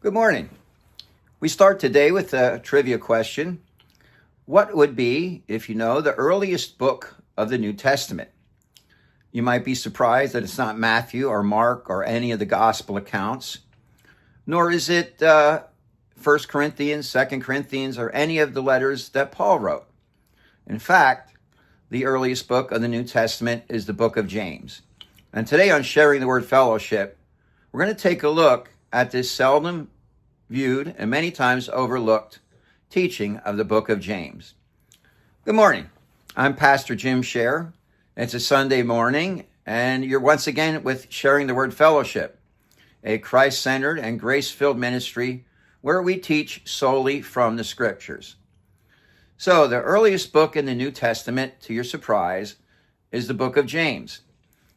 Good morning. We start today with a trivia question. What would be, if you know, the earliest book of the New Testament? You might be surprised that it's not Matthew or Mark or any of the gospel accounts, nor is it 1 Corinthians, 2 Corinthians, or any of the letters that Paul wrote. In fact, the earliest book of the New Testament is the book of James. And today on Sharing the Word Fellowship, we're going to take a look at this seldom viewed and many times overlooked teaching of the book of James. Good morning. I'm Pastor Jim Scher. It's a Sunday morning, and you're once again with Sharing the Word Fellowship, a Christ-centered and grace-filled ministry where we teach solely from the Scriptures. So, the earliest book in the New Testament, to your surprise, is the book of James.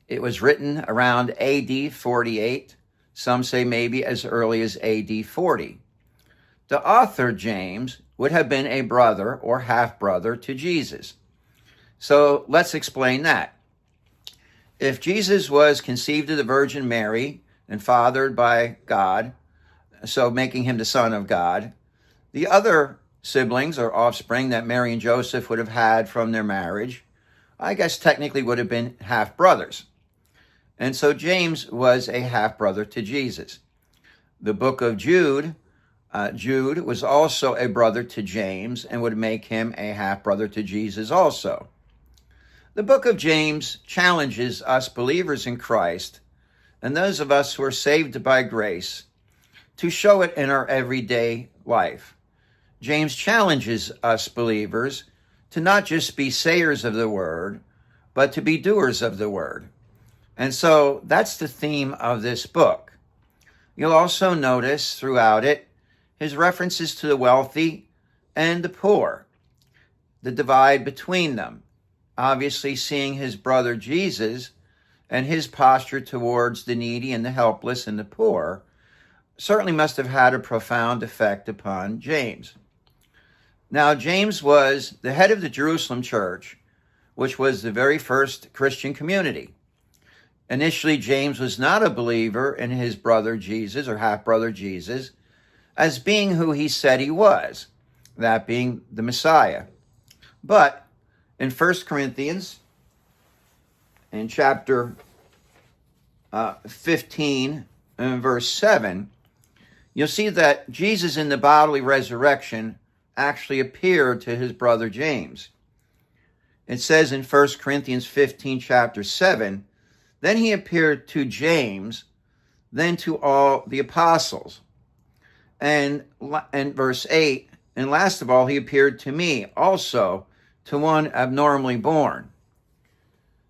It was written around AD 48. Some say maybe as early as AD 40. The author, James, would have been a brother or half-brother to Jesus. So let's explain that. If Jesus was conceived of the Virgin Mary and fathered by God, so making him the Son of God, the other siblings or offspring that Mary and Joseph would have had from their marriage, I guess technically would have been half-brothers. And so James was a half-brother to Jesus. The book of Jude was also a brother to James and would make him a half-brother to Jesus also. The book of James challenges us believers in Christ and those of us who are saved by grace to show it in our everyday life. James challenges us believers to not just be sayers of the word, but to be doers of the word. And so that's the theme of this book. You'll also notice throughout it his references to the wealthy and the poor, the divide between them. Obviously, seeing his brother Jesus and his posture towards the needy and the helpless and the poor certainly must have had a profound effect upon James. Now, James was the head of the Jerusalem church, which was the very first Christian community. Initially, James was not a believer in his brother Jesus or half-brother Jesus as being who he said he was, that being the Messiah. But in 1 Corinthians, in chapter 15 and verse 7, you'll see that Jesus in the bodily resurrection actually appeared to his brother James. It says in 1 Corinthians 15, chapter 7, then he appeared to James, then to all the apostles. And verse 8, and last of all, he appeared to me, also to one abnormally born.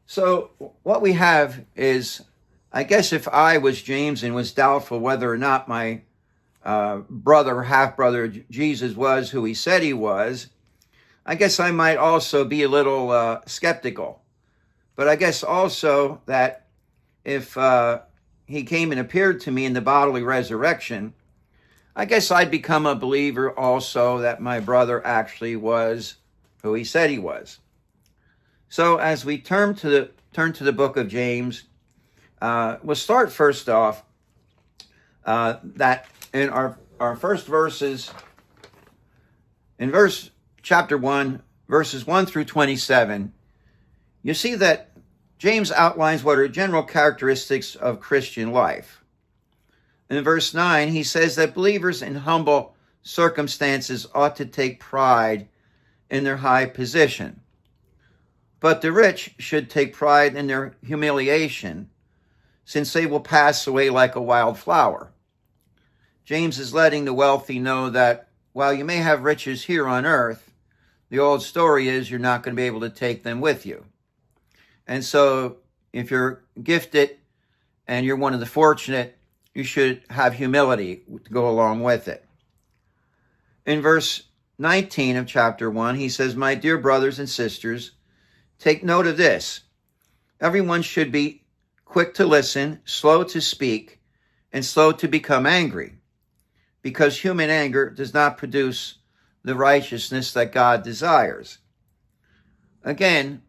So what we have is, I guess if I was James and was doubtful whether or not my brother, half-brother Jesus was who he said he was, I guess I might also be a little skeptical. But I guess also that if he came and appeared to me in the bodily resurrection, I guess I'd become a believer also that my brother actually was who he said he was. So as we turn to the book of James, we'll start first off that in our first verses, in chapter 1, verses 1 through 27, you see that James outlines what are general characteristics of Christian life. In verse 9, he says that believers in humble circumstances ought to take pride in their high position. But the rich should take pride in their humiliation, since they will pass away like a wild flower. James is letting the wealthy know that while you may have riches here on earth, the old story is you're not going to be able to take them with you. And so if you're gifted and you're one of the fortunate, you should have humility to go along with it. In verse 19 of chapter 1, he says, my dear brothers and sisters, take note of this. Everyone should be quick to listen, slow to speak, and slow to become angry, because human anger does not produce the righteousness that God desires. Again,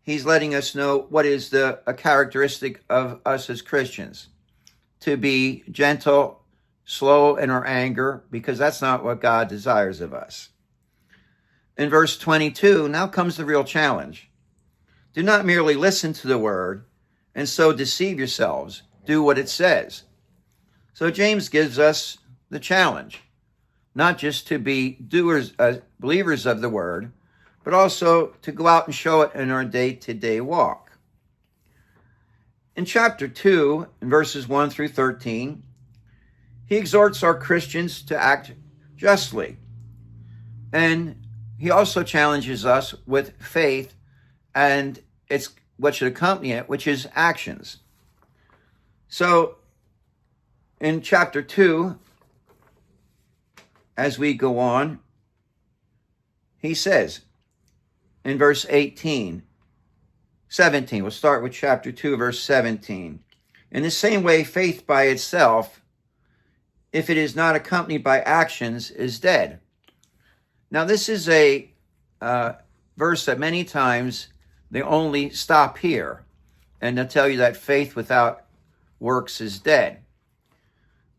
he's letting us know what is a characteristic of us as Christians. To be gentle, slow in our anger, because that's not what God desires of us. In verse 22, now comes the real challenge. Do not merely listen to the word and so deceive yourselves. Do what it says. So James gives us the challenge, not just to be doers, believers of the word, but also to go out and show it in our day-to-day walk. In chapter 2, in verses 1 through 13, he exhorts our Christians to act justly. And he also challenges us with faith and it's what should accompany it, which is actions. So in chapter 2, as we go on, he says in verse 17, we'll start with chapter 2, verse 17. In the same way, faith by itself, if it is not accompanied by actions, is dead. Now, this is a verse that many times they only stop here, and they'll tell you that faith without works is dead.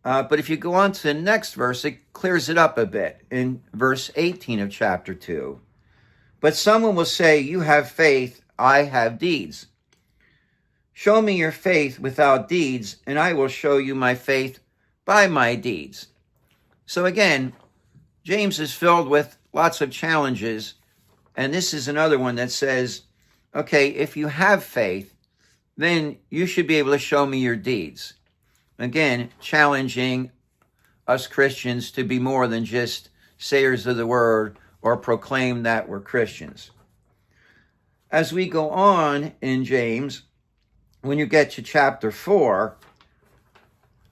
But if you go on to the next verse, it clears it up a bit in verse 18 of chapter 2. But someone will say, you have faith, I have deeds. Show me your faith without deeds, and I will show you my faith by my deeds. So again, James is filled with lots of challenges, and this is another one that says, okay, if you have faith, then you should be able to show me your deeds. Again, challenging us Christians to be more than just sayers of the word or proclaim that we're Christians. As we go on in James, when you get to chapter 4,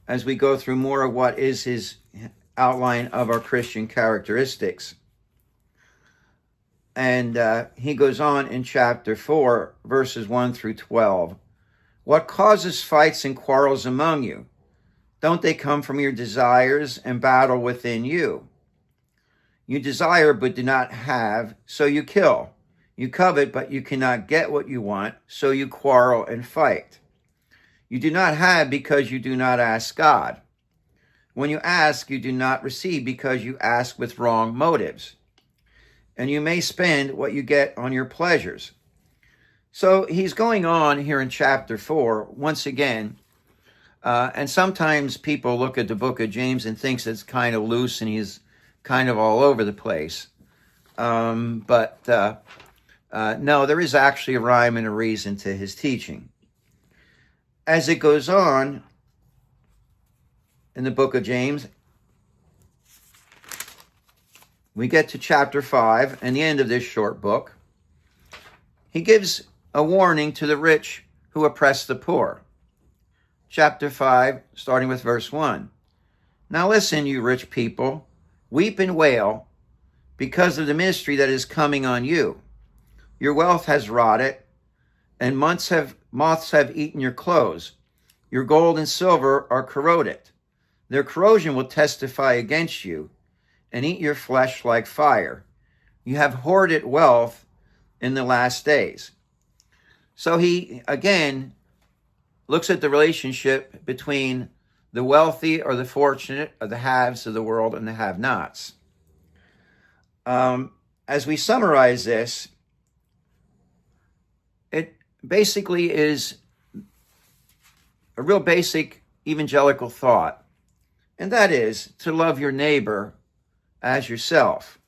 as we go through more of what is his outline of our Christian characteristics, and he goes on in chapter 4, verses 1 through 12. What causes fights and quarrels among you? Don't they come from your desires and battle within you? You desire but do not have, so you kill. You covet but you cannot get what you want, so you quarrel and fight. You do not have because you do not ask God. When you ask, you do not receive because you ask with wrong motives. And you may spend what you get on your pleasures. So he's going on here in chapter 4, once again, and sometimes people look at the book of James and thinks it's kind of loose and he's kind of all over the place. But no, there is actually a rhyme and a reason to his teaching. As it goes on in the book of James, we get to chapter 5 and the end of this short book. He gives a warning to the rich who oppress the poor. Chapter 5, starting with verse 1. Now listen, you rich people, weep and wail because of the ministry that is coming on you. Your wealth has rotted, and moths have eaten your clothes. Your gold and silver are corroded. Their corrosion will testify against you and eat your flesh like fire. You have hoarded wealth in the last days. So he, again, looks at the relationship between the wealthy or the fortunate or the haves of the world and the have-nots. As we summarize this, it basically is a real basic evangelical thought, and that is to love your neighbor as yourself.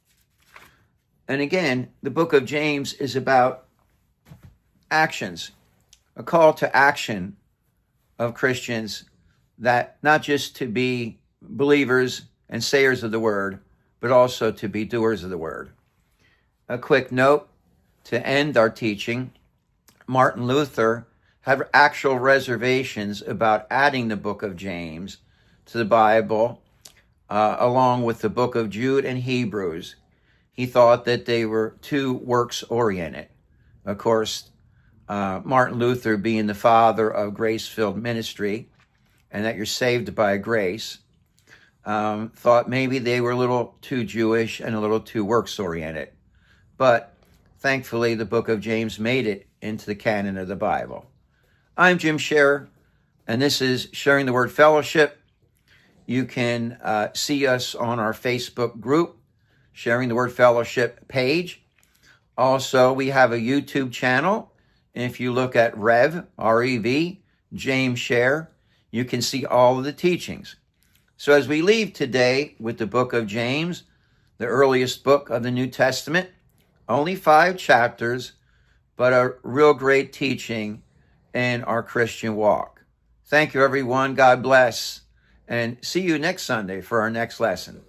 And again, the book of James is about actions, a call to action of Christians, that not just to be believers and sayers of the word, but also to be doers of the word. A quick note to end our teaching: Martin Luther had actual reservations about adding the book of James to the Bible, along with the book of Jude and Hebrews. He thought that they were too works-oriented. Of course, Martin Luther, being the father of grace-filled ministry, and that you're saved by grace, thought maybe they were a little too Jewish and a little too works-oriented. But thankfully, the book of James made it into the canon of the Bible. I'm Jim Scherer, and this is Sharing the Word Fellowship. You can see us on our Facebook group, Sharing the Word Fellowship page. Also, we have a YouTube channel. If you look at Rev, R-E-V, James Share, you can see all of the teachings. So as we leave today with the book of James, the earliest book of the New Testament, only 5 chapters, but a real great teaching in our Christian walk. Thank you, everyone. God bless. And see you next Sunday for our next lesson.